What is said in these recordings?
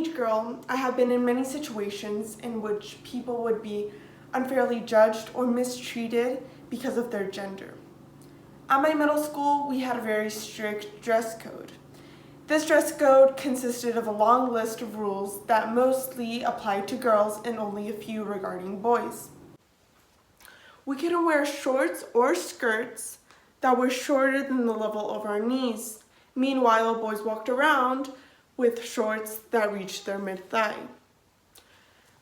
teenage girl, I have been in many situations in which people would be unfairly judged or mistreated because of their gender. At my middle school, we had a very strict dress code. This dress code consisted of a long list of rules that mostly applied to girls and only a few regarding boys. We couldn't wear shorts or skirts that were shorter than the level of our knees. Meanwhile, boys walked around with shorts that reached their mid-thigh.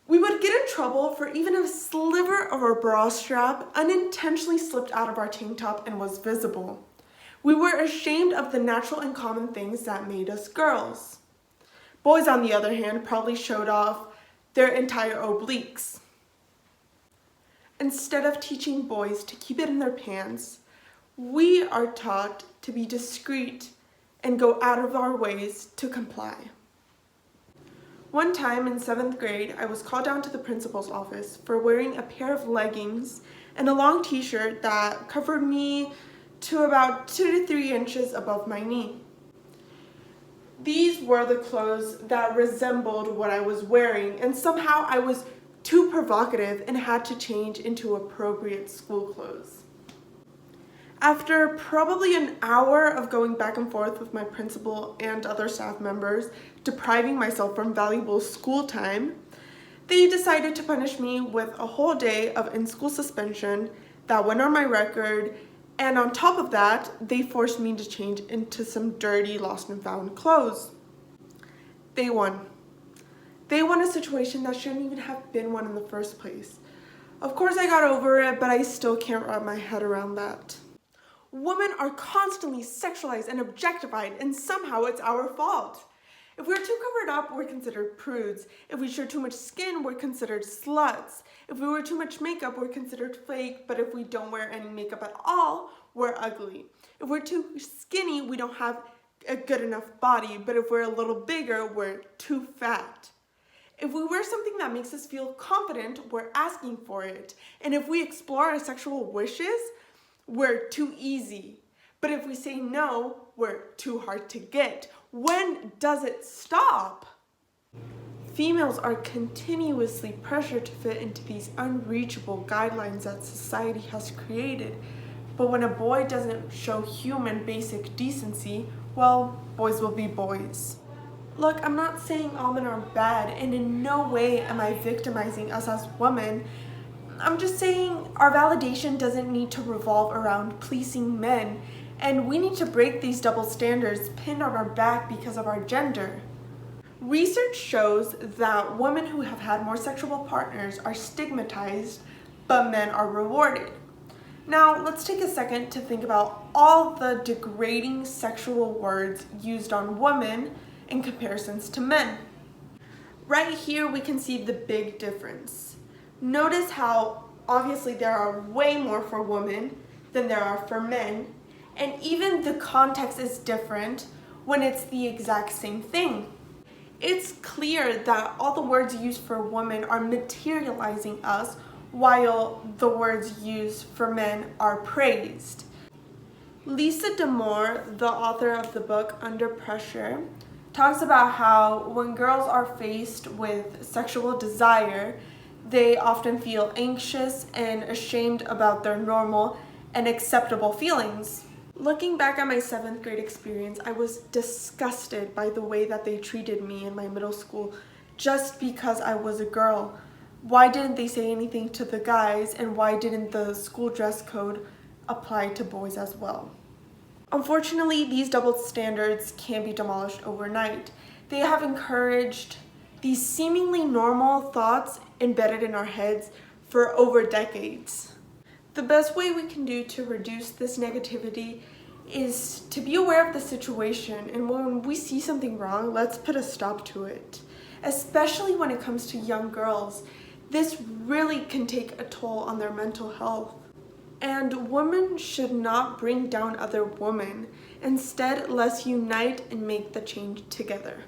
We would get in trouble for even a sliver of our bra strap unintentionally slipped out of our tank top and was visible. We were ashamed of the natural and common things that made us girls. Boys, on the other hand, proudly showed off their entire obliques. Instead of teaching boys to keep it in their pants, we are taught to be discreet and go out of our ways to comply. One time in 7th grade, I was called down to the principal's office for wearing a pair of leggings and a long t-shirt that covered me to about 2 to 3 inches above my knee. These were the clothes that resembled what I was wearing, and somehow I was too provocative and had to change into appropriate school clothes. After probably an hour of going back and forth with my principal and other staff members, depriving myself from valuable school time, they decided to punish me with a whole day of in-school suspension that went on my record, and on top of that, they forced me to change into some dirty, lost and found clothes. They won. They won a situation that shouldn't even have been one in the first place. Of course I got over it, but I still can't wrap my head around that. Women are constantly sexualized and objectified, and somehow it's our fault. If we're too covered up, we're considered prudes. If we show too much skin, we're considered sluts. If we wear too much makeup, we're considered fake, but if we don't wear any makeup at all, we're ugly. If we're too skinny, we don't have a good enough body, but if we're a little bigger, we're too fat. If we wear something that makes us feel confident, we're asking for it. And if we explore our sexual wishes, we're too easy. But if we say no, we're too hard to get. When does it stop? Females are continuously pressured to fit into these unreachable guidelines that society has created. But when a boy doesn't show human basic decency, well, boys will be boys. Look, I'm not saying all men are bad, and in no way am I victimizing us as women. I'm just saying our validation doesn't need to revolve around pleasing men, and we need to break these double standards pinned on our back because of our gender. Research shows that women who have had more sexual partners are stigmatized, but men are rewarded. Now, let's take a second to think about all the degrading sexual words used on women in comparisons to men. Right here, we can see the big difference. Notice how obviously there are way more for women than there are for men, and even the context is different when it's the exact same thing. It's clear that all the words used for women are materializing us, while the words used for men are praised. Lisa D'Amour, the author of the book Under Pressure, talks about how when girls are faced with sexual desire, they often feel anxious and ashamed about their normal and acceptable feelings. Looking back at my 7th grade experience, I was disgusted by the way that they treated me in my middle school just because I was a girl. Why didn't they say anything to the guys, and why didn't the school dress code apply to boys as well? Unfortunately, these double standards can't be demolished overnight. They have encouraged these seemingly normal thoughts embedded in our heads for over decades. The best way we can do to reduce this negativity is to be aware of the situation, and when we see something wrong, let's put a stop to it. Especially when it comes to young girls, this really can take a toll on their mental health. And women should not bring down other women. Instead, let's unite and make the change together.